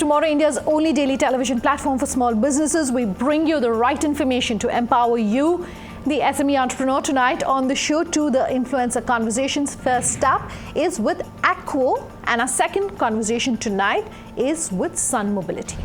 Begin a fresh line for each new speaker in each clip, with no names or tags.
Tomorrow, India's only daily television platform for small businesses. We bring you the right information to empower you, the SME entrepreneur. Tonight on the show, the influencer conversations. First up is with AKVO, and our second conversation tonight is with Sun Mobility.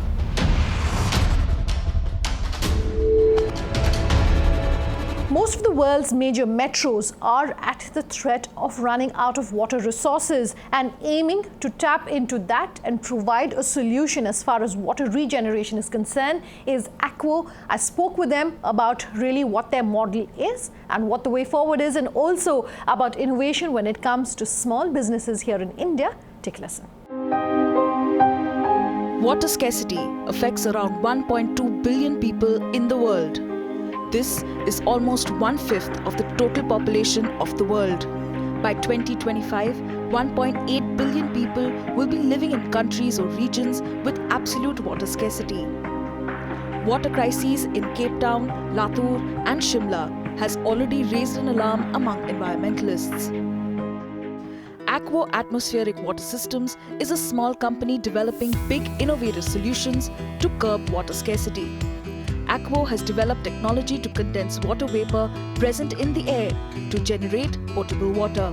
Most of the world's major metros are at the threat of running out of water resources, and aiming to tap into that and provide a solution as far as water regeneration is concerned is AKVO. I spoke with them about really what their model is and what the way forward is, and also about innovation when it comes to small businesses here in India. Take a listen.
Water scarcity affects around 1.2 billion people in the world. This is almost 1/5 of the total population of the world. By 2025, 1.8 billion people will be living in countries or regions with absolute water scarcity. Water crises in Cape Town, Latur and Shimla has already raised an alarm among environmentalists. AKVO Atmospheric Water Systems is a small company developing big innovative solutions to curb water scarcity. AKVO has developed technology to condense water vapor present in the air to generate potable water.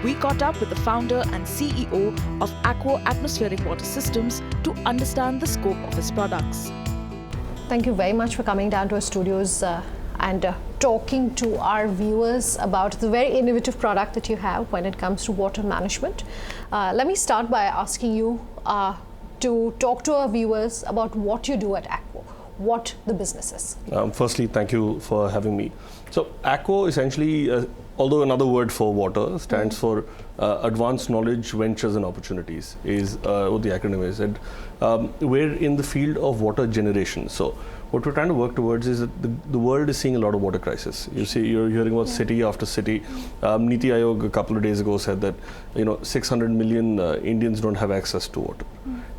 We caught up with the founder and CEO of AKVO Atmospheric Water Systems to understand the scope of his products.
Thank you very much for coming down to our studios and talking to our viewers about the very innovative product that you have when it comes to water management. Let me start by asking you to talk to our viewers about what you do at AKVO. What the business is.
Firstly, thank you for having me. So AKVO essentially, although another word for water, stands for Advanced Knowledge, Ventures and Opportunities, is what the acronym is. And we're in the field of water generation. So what we're trying to work towards is that the world is seeing a lot of water crisis. You see, you're hearing about city after city. Niti Aayog a couple of days ago said that 600 million Indians don't have access to water.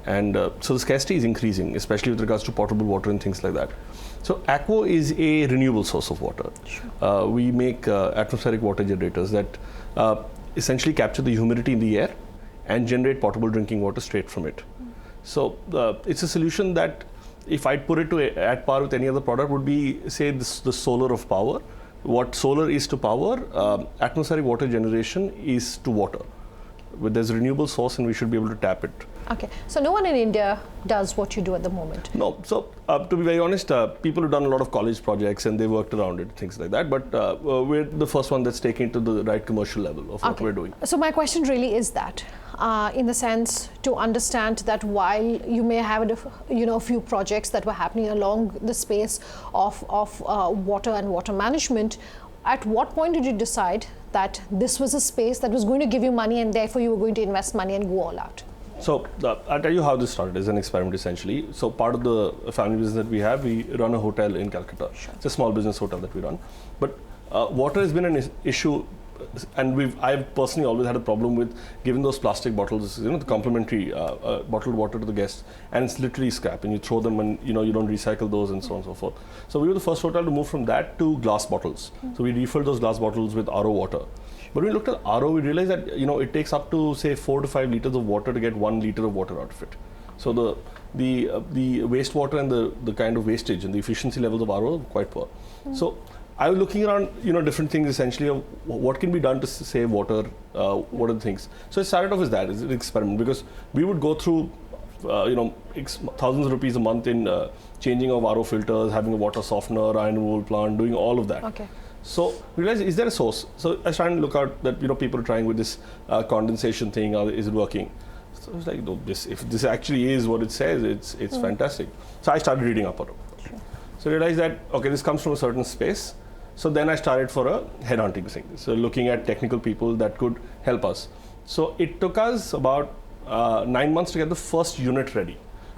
And so the scarcity is increasing, especially with regards to potable water and things like that. So AKVO is a renewable source of water. Sure. We make atmospheric water generators that essentially capture the humidity in the air and generate potable drinking water straight from it. So it's a solution that, if I'd put it at par with any other product, would be, say, the solar of power. What solar is to power, atmospheric water generation is to water. But there's a renewable source and we should be able to tap it.
Okay, so no one in India does what you do at the moment?
No, so to be very honest, people have done a lot of college projects and they worked around it, things like that. But we're the first one that's taken to the right commercial level of what we're doing.
So my question really is that, in the sense to understand that while you may have a few projects that were happening along the space of water and water management, at what point did you decide that this was a space that was going to give you money and therefore you were going to invest money and go all out?
So I'll tell you how this started as an experiment essentially. So part of the family business that we have, we run a hotel in Calcutta. Sure. It's a small business hotel that we run. But water has been an issue, and I've personally always had a problem with giving those plastic bottles, the complimentary bottled water to the guests, and it's literally scrap, and you throw them and you don't recycle those and so on and so forth. So we were the first hotel to move from that to glass bottles. So we refilled those glass bottles with RO water. But when we looked at RO, we realized that it takes up to say 4 to 5 liters of water to get 1 liter of water out of it. So the wastewater and the kind of wastage and the efficiency levels of RO are quite poor. So I was looking around different things essentially of what can be done to save water, what are the things. So I started off as that, as an experiment, because we would go through thousands of rupees a month in changing of RO filters, having a water softener, iron removal plant, doing all of that. Okay. So we realized, is there a source? So I started to look out that people are trying with this condensation thing. Is it working? So I was like, no, if this actually is what it says, it's fantastic. So I started reading up on it. Sure. So I realized that this comes from a certain space. So then I started for a headhunting thing. So looking at technical people that could help us. So it took us about 9 months to get the first unit ready,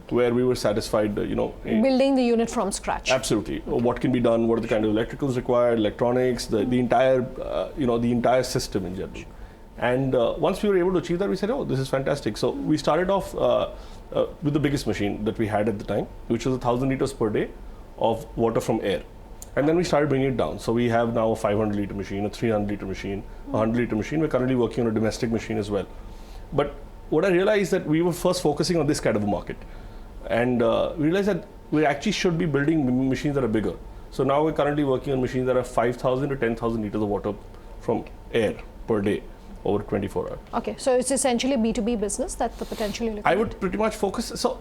where we were satisfied,
building the unit from scratch.
Absolutely. Okay. What can be done? What are the kind of electricals required? Electronics, the entire, the entire system in general. And once we were able to achieve that, we said, oh, this is fantastic. So we started off with the biggest machine that we had at the time, which was 1,000 liters per day of water from air. And then we started bringing it down. So we have now a 500 liter machine, a 300 liter machine, a 100 liter machine. We're currently working on a domestic machine as well. But what I realized that we were first focusing on this kind of a market, and we realized that we actually should be building machines that are bigger. So now we're currently working on machines that are 5,000 to 10,000 liters of water from air per day over 24 hours.
Okay, so it's essentially a B2B business that the potential you're looking
I
at.
would pretty much focus. So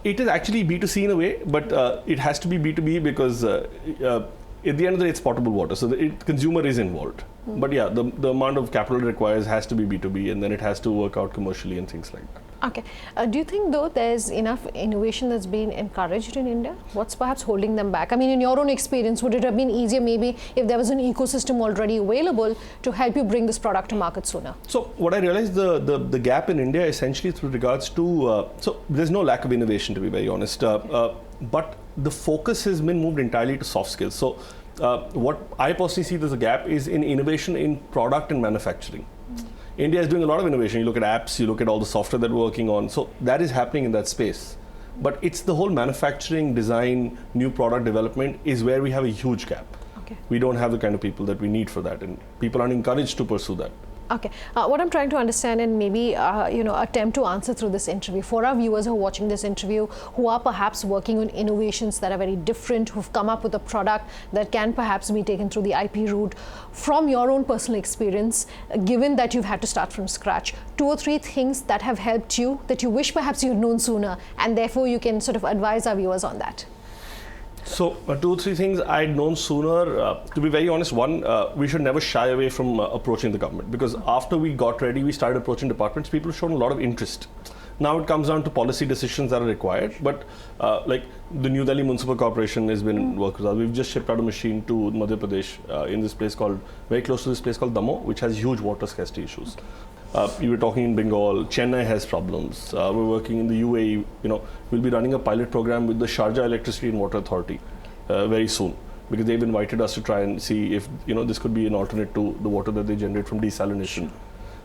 it is actually B2C in a way, but it has to be B2B because at the end of the day, it's potable water. So the consumer is involved. But yeah, the amount of capital it requires has to be B2B, and then it has to work out commercially and things like that.
Okay. Do you think, though, there's enough innovation that's been encouraged in India? What's perhaps holding them back? I mean, in your own experience, would it have been easier maybe if there was an ecosystem already available to help you bring this product to market sooner?
So what I realized, the gap in India essentially with regards to, so there's no lack of innovation, to be very honest, but the focus has been moved entirely to soft skills. So what I personally see there's a gap is in innovation in product and manufacturing. India is doing a lot of innovation. You look at apps, you look at all the software that we're working on. So that is happening in that space. But it's the whole manufacturing, design, new product development is where we have a huge gap.
Okay.
We don't have the kind of people that we need for that, and people aren't encouraged to pursue that.
Okay, what I'm trying to understand and maybe attempt to answer through this interview for our viewers who are watching this interview, who are perhaps working on innovations that are very different, who've come up with a product that can perhaps be taken through the IP route. From your own personal experience, given that you've had to start from scratch, 2 or 3 things that have helped you that you wish perhaps you'd known sooner, and therefore you can sort of advise our viewers on that.
So 2 or 3 things I'd known sooner. To be very honest, one, we should never shy away from approaching the government, because after we got ready, we started approaching departments. People have shown a lot of interest. Now it comes down to policy decisions that are required, but like the New Delhi Municipal Corporation has been working with us. We've just shipped out a machine to Madhya Pradesh in this place called, very close to this place called Damo, which has huge water scarcity issues. You were talking in Bengal, Chennai has problems. We're working in the UAE, we'll be running a pilot program with the Sharjah Electricity and Water Authority very soon, because they've invited us to try and see if, this could be an alternate to the water that they generate from desalination.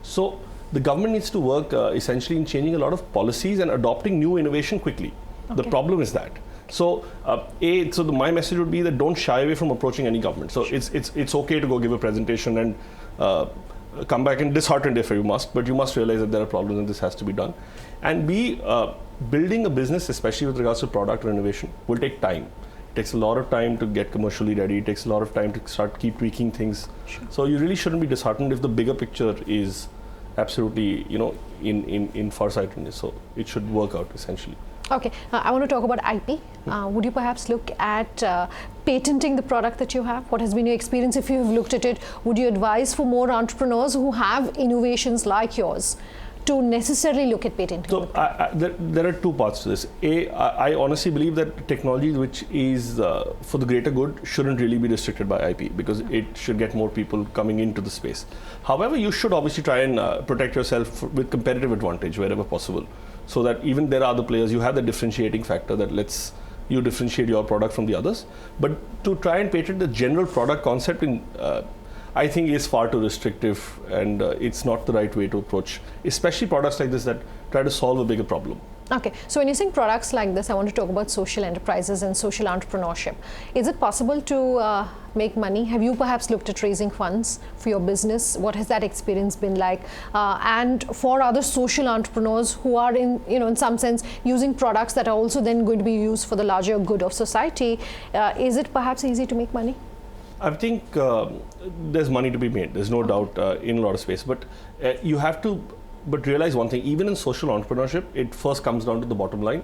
So the government needs to work essentially in changing a lot of policies and adopting new innovation quickly. Okay. The problem is that. So, my message would be that don't shy away from approaching any government. So it's okay to go give a presentation and come back and disheartened if you must, but you must realize that there are problems and this has to be done. And building a business, especially with regards to product or innovation, will take time. It takes a lot of time to get commercially ready. It takes a lot of time to keep tweaking things. Sure. So you really shouldn't be disheartened if the bigger picture is absolutely, in farsightedness. So it should work out essentially.
Okay, I want to talk about IP. Would you perhaps look at patenting the product that you have? What has been your experience if you have looked at it? Would you advise for more entrepreneurs who have innovations like yours to necessarily look at patenting?
So there are 2 parts to this. I honestly believe that technology which is for the greater good shouldn't really be restricted by IP, because it should get more people coming into the space. However, you should obviously try and protect yourself with competitive advantage wherever possible, so that even there are other players, you have the differentiating factor that lets you differentiate your product from the others. But to try and patent the general product concept I think is far too restrictive, and it's not the right way to approach, especially products like this that try to solve a bigger problem.
Okay, so when you're saying products like this, I want to talk about social enterprises and social entrepreneurship. Is it possible to make money? Have you perhaps looked at raising funds for your business? What has that experience been like? And for other social entrepreneurs who are in some sense using products that are also then going to be used for the larger good of society, is it perhaps easy to make money?
I think there's money to be made. There's no doubt in a lot of space, but you have to realize one thing. Even in social entrepreneurship, it first comes down to the bottom line,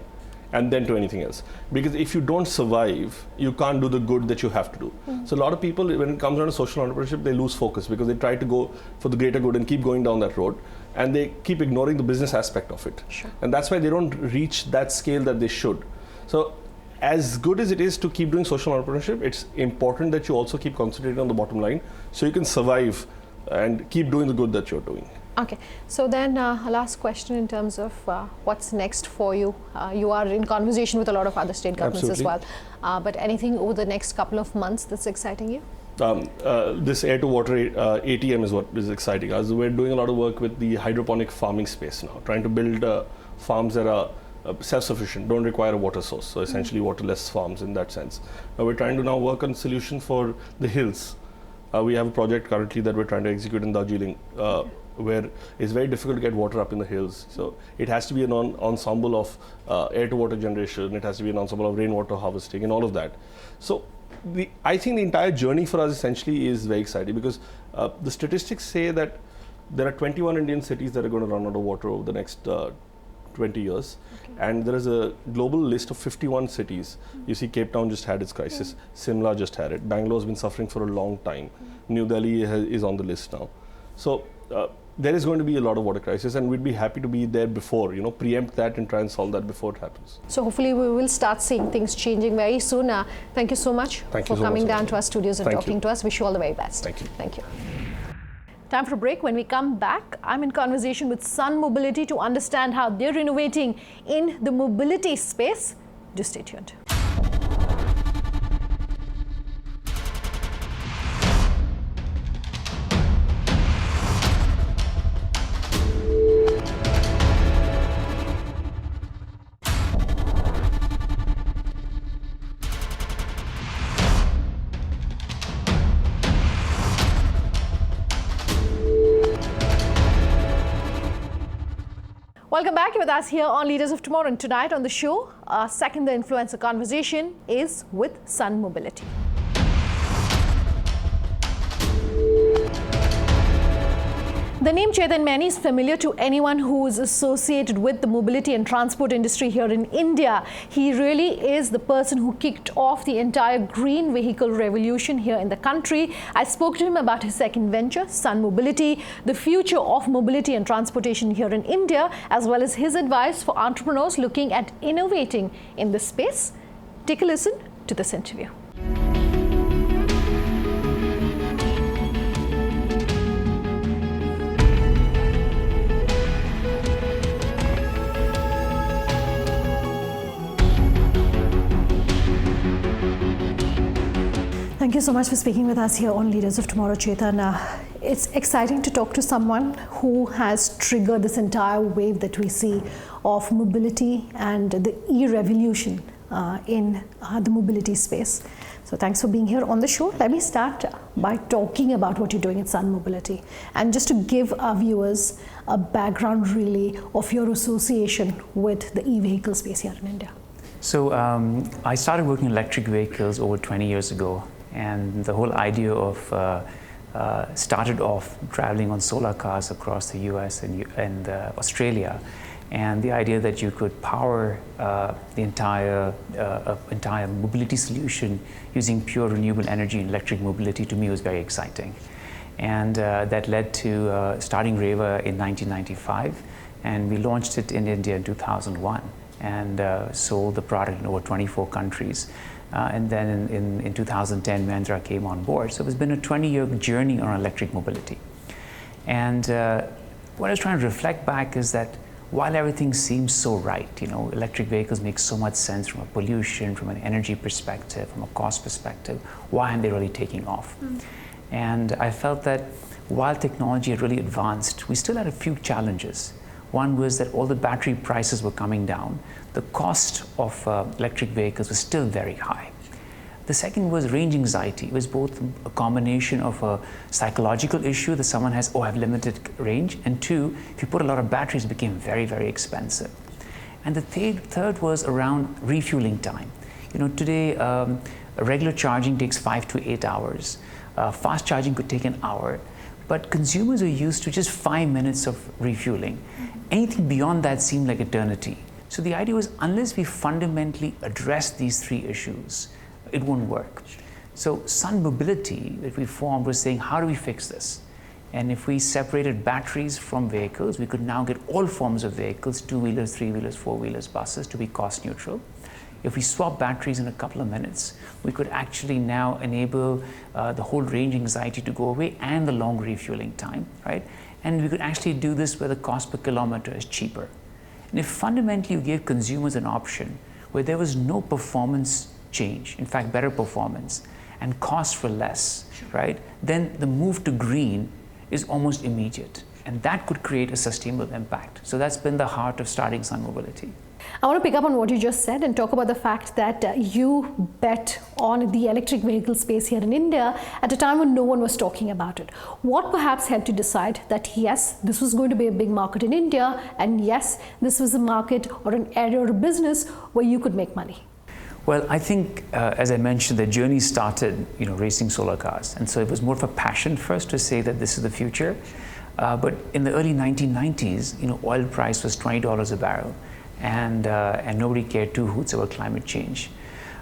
and then to anything else. Because if you don't survive, you can't do the good that you have to do. So a lot of people, when it comes down to social entrepreneurship, they lose focus because they try to go for the greater good and keep going down that road, and they keep ignoring the business aspect of it.
Sure.
And that's why they don't reach that scale that they should. So as good as it is to keep doing social entrepreneurship, it's important that you also keep concentrating on the bottom line so you can survive and keep doing the good that you're doing.
Okay, so then a last question in terms of what's next for you. You are in conversation with a lot of other state governments
Absolutely.
as well, but anything over the next couple of months that's exciting you?
This air to water ATM is what is exciting us. We're doing a lot of work with the hydroponic farming space now, trying to build farms that are self-sufficient, don't require a water source, so essentially waterless farms in that sense. We're trying to now work on solution for the hills. We have a project currently that we're trying to execute in Darjeeling, where it's very difficult to get water up in the hills. So it has to be an ensemble of air-to-water generation. It has to be an ensemble of rainwater harvesting and all of that. So I think the entire journey for us essentially is very exciting, because the statistics say that there are 21 Indian cities that are going to run out of water over the next 20 years. Okay. And there is a global list of 51 cities. You see, Cape Town just had its crisis. Simla just had it. Bangalore has been suffering for a long time. New Delhi is on the list now. So there is going to be a lot of water crisis, and we'd be happy to be there before, preempt that and try and solve that before it happens.
So hopefully we will start seeing things changing very soon. Thank you so much for coming down to our studios and talking to us. Wish you all the very best.
Thank you.
Thank you. Time for a break. When we come back, I'm in conversation with Sun Mobility to understand how they're innovating in the mobility space. Just stay tuned. Welcome back. You're with us here on Leaders of Tomorrow, and tonight on the show, our second The Influencer conversation is with Sun Mobility. The name Chetan Maini is familiar to anyone who is associated with the mobility and transport industry here in India. He really is the person who kicked off the entire green vehicle revolution here in the country. I spoke to him about his second venture, Sun Mobility, the future of mobility and transportation here in India, as well as his advice for entrepreneurs looking at innovating in this space. Take a listen to this interview. Thank you so much for speaking with us here on Leaders of Tomorrow, Chetan. It's exciting to talk to someone who has triggered this entire wave that we see of mobility and the e-revolution in the mobility space. So thanks for being here on the show. Let me start by talking about what you're doing at Sun Mobility, and just to give our viewers a background really of your association with the e-vehicle space here in India.
So I started working in electric vehicles over 20 years ago. And the whole idea of started off traveling on solar cars across the US and Australia, and the idea that you could power the entire mobility solution using pure renewable energy and electric mobility, to me was very exciting. And that led to starting Reva in 1995, and we launched it in India in 2001 and sold the product in over 24 countries. And then in 2010, Mahindra came on board. So it's been a 20-year journey on electric mobility. And what I was trying to reflect back is that while everything seems so right, electric vehicles make so much sense from a pollution, from an energy perspective, from a cost perspective, why aren't they really taking off? And I felt that while technology had really advanced, we still had a few challenges. One was that all the battery prices were coming down. The cost of electric vehicles was still very high. The second was range anxiety. It was both a combination of a psychological issue that someone has, I have limited range, and two, if you put a lot of batteries, it became very, very expensive. And the third was around refueling time. Today, regular charging takes 5 to 8 hours. Fast charging could take an hour. But consumers are used to just 5 minutes of refueling. Anything beyond that seemed like eternity. So the idea was, unless we fundamentally address these three issues, it won't work. So Sun Mobility that we formed was saying, how do we fix this? And if we separated batteries from vehicles, we could now get all forms of vehicles, two-wheelers, three-wheelers, four-wheelers, buses, to be cost neutral. If we swap batteries in a couple of minutes, we could actually now enable the whole range anxiety to go away and the long refueling time, right? And we could actually do this where the cost per kilometer is cheaper. And if fundamentally you gave consumers an option where there was no performance change, in fact, better performance, and cost for less, right? Then the move to green is almost immediate. And that could create a sustainable impact. So that's been the heart of starting Sun Mobility.
I want to pick up on what you just said and talk about the fact that you bet on the electric vehicle space here in India at a time when no one was talking about it. What perhaps helped you decide that yes, this was going to be a big market in India, and yes, this was a market or an area or a business where you could make money?
Well, I think, as I mentioned, the journey started, racing solar cars. And so it was more of a passion first to say that this is the future. But in the early 1990s, oil price was $20 a barrel. And nobody cared two hoots about climate change.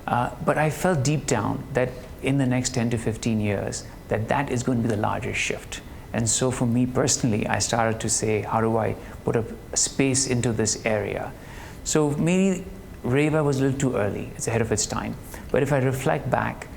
But I felt deep down that in the next 10 to 15 years, that is going to be the largest shift. And so for me personally, I started to say, how do I put a space into this area? So maybe Reva was a little too early, it's ahead of its time. But if I reflect back,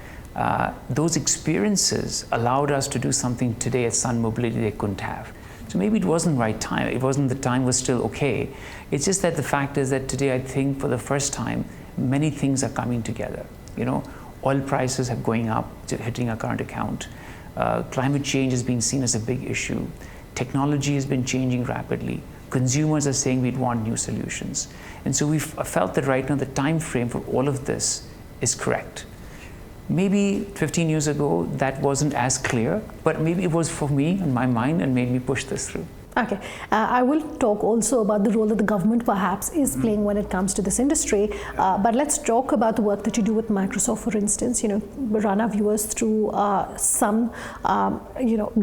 those experiences allowed us to do something today at Sun Mobility they couldn't have. So maybe it wasn't the right time, the time was still okay. It's just that the fact is that today I think for the first time, many things are coming together. Oil prices are going up, hitting our current account. Climate change is being seen as a big issue. Technology has been changing rapidly. Consumers are saying we'd want new solutions. And so we've felt that right now the time frame for all of this is correct. Maybe 15 years ago that wasn't as clear, but maybe it was for me in my mind and made me push this through.
Okay, I will talk also about the role that the government perhaps is playing when it comes to this industry, but let's talk about the work that you do with Microsoft, for instance. Run our viewers through some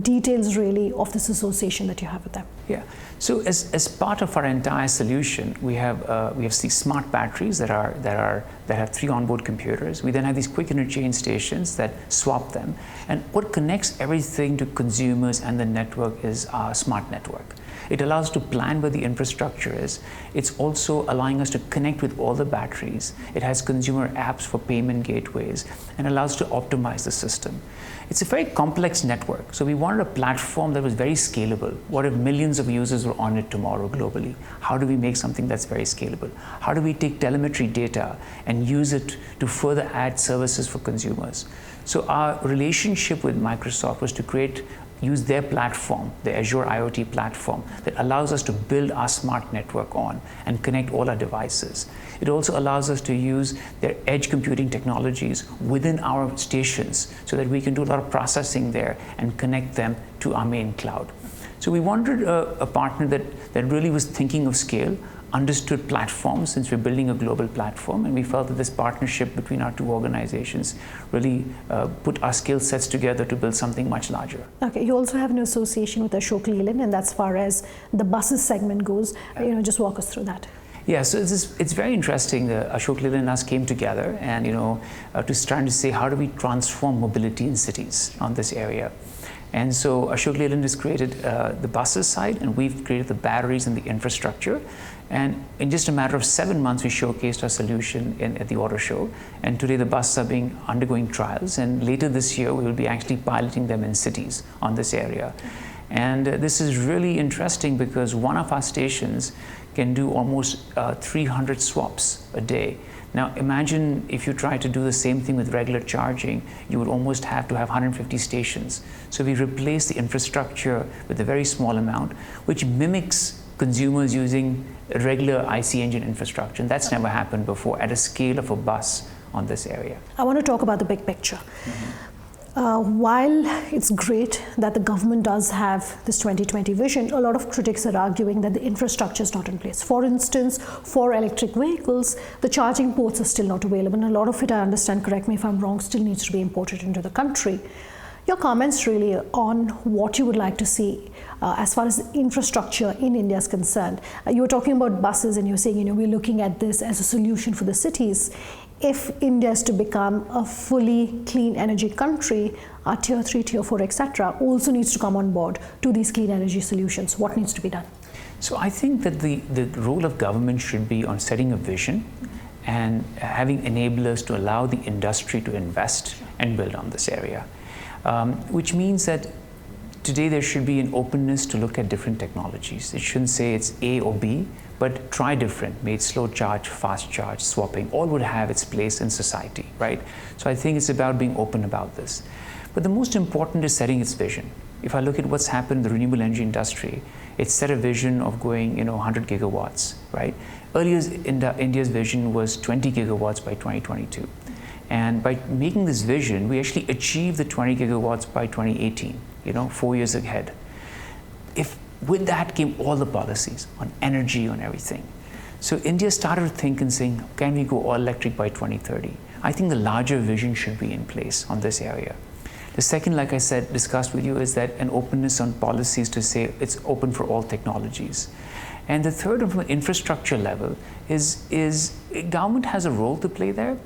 details really of this association that you have with them.
Yeah, so as part of our entire solution, we have these smart batteries that have 3 onboard computers. We then have these quick interchange stations that swap them, and what connects everything to consumers and the network is our smart network. It allows us to plan where the infrastructure is. It's also allowing us to connect with all the batteries. It has consumer apps for payment gateways and allows us to optimize the system. It's a very complex network, so we wanted a platform that was very scalable. What if millions of users were on it tomorrow globally? How do we make something that's very scalable? How do we take telemetry data and use it to further add services for consumers? So our relationship with Microsoft was to use their platform, the Azure IoT platform, that allows us to build our smart network on and connect all our devices. It also allows us to use their edge computing technologies within our stations so that we can do a lot of processing there and connect them to our main cloud. So we wanted a partner that really was thinking of scale, understood platforms, since we're building a global platform, and we felt that this partnership between our two organizations really put our skill sets together to build something much larger. Okay,
you also have an association with Ashok Leyland, and that's far as the buses segment goes. Just walk us through that.
Yeah, so it's very interesting. Ashok Leyland and us came together, and to trying to say how do we transform mobility in cities on this area. And so Ashok Leyland has created the buses side, and we've created the batteries and the infrastructure. And in just a matter of 7 months, we showcased our solution at the auto show. And today the buses are undergoing trials. And later this year, we will be actually piloting them in cities on this area. And this is really interesting because one of our stations can do almost 300 swaps a day. Now imagine if you try to do the same thing with regular charging, you would almost have to have 150 stations. So we replace the infrastructure with a very small amount, which mimics consumers using regular IC engine infrastructure. And that's never happened before at a scale of a bus on this area.
I want to talk about the big picture. While it's great that the government does have this 2020 vision, a lot of critics are arguing that the infrastructure is not in place. For instance, for electric vehicles, the charging ports are still not available, and a lot of it, I understand, correct me if I'm wrong, still needs to be imported into the country. Your comments really on what you would like to see as far as infrastructure in India is concerned. You were talking about buses, and you're saying, we're looking at this as a solution for the cities. If India is to become a fully clean energy country, our tier 3, tier 4, etc., also needs to come on board to these clean energy solutions. What needs to be done?
So I think that the role of government should be on setting a vision and having enablers to allow the industry to invest and build on this area, which means that today there should be an openness to look at different technologies. It shouldn't say it's A or B, but try different, be it slow charge, fast charge, swapping, all would have its place in society, right? So I think it's about being open about this. But the most important is setting its vision. If I look at what's happened in the renewable energy industry, it's set a vision of going, 100 gigawatts, right? Earlier, India's vision was 20 gigawatts by 2022. And by making this vision, we actually achieved the 20 gigawatts by 2018, 4 years ahead. With that came all the policies on energy, on everything. So India started thinking, saying, can we go all electric by 2030? I think the larger vision should be in place on this area. The second, like I said, discussed with you, is that an openness on policies to say it's open for all technologies. And the third, from an infrastructure level, is government has a role to play there,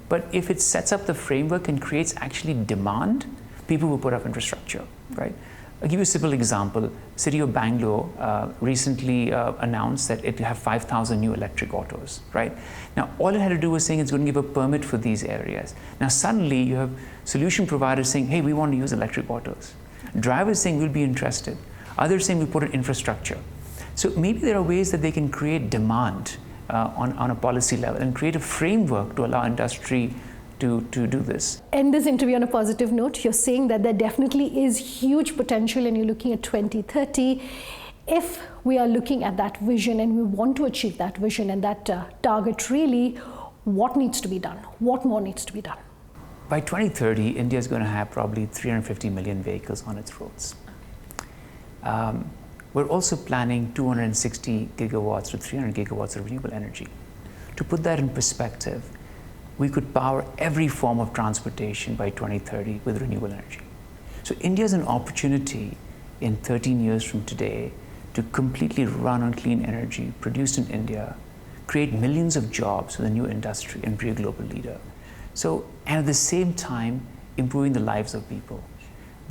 but if it sets up the framework and creates actually demand, people will put up infrastructure, right? I'll give you a simple example. City of Bangalore recently announced that it will have 5,000 new electric autos, right? Now, all it had to do was saying it's going to give a permit for these areas. Now, suddenly you have solution providers saying, hey, we want to use electric autos. Drivers saying we'll be interested. Others saying we put in infrastructure. So maybe there are ways that they can create demand on a policy level and create a framework to allow industry to do this.
End this interview on a positive note. You're saying that there definitely is huge potential and you're looking at 2030. If we are looking at that vision and we want to achieve that vision and that target really, what needs to be done? What more needs to be done?
By 2030, India is going to have probably 350 million vehicles on its roads. We're also planning 260 gigawatts to 300 gigawatts of renewable energy. To put that in perspective, we could power every form of transportation by 2030 with renewable energy. So India has an opportunity in 13 years from today to completely run on clean energy produced in India, create millions of jobs with a new industry and be a global leader. So, and at the same time, improving the lives of people.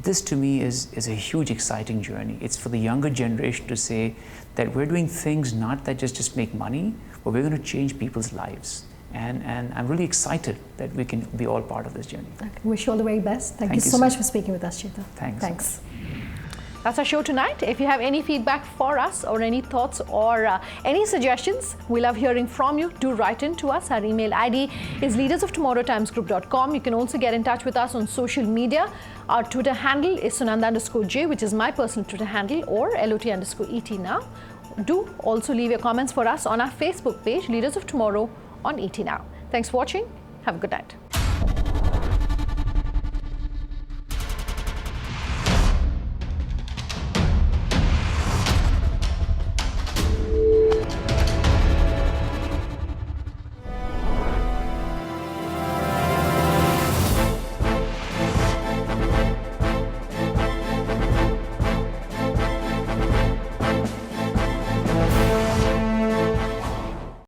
This to me is a huge, exciting journey. It's for the younger generation to say that we're doing things not that just make money, but we're going to change people's lives. And I'm really excited that we can be all part of this journey.
I wish you all the very best. Thank you so much for speaking with us, Chetan.
Thanks.
That's our show tonight. If you have any feedback for us or any thoughts or any suggestions, we love hearing from you. Do write in to us. Our email ID is leadersoftomorrowtimesgroup.com. You can also get in touch with us on social media. Our Twitter handle is Sunanda_J, which is my personal Twitter handle, or LOT_ET now. Do also leave your comments for us on our Facebook page, Leaders of Tomorrow on ET Now. Thanks for watching. Have a good night.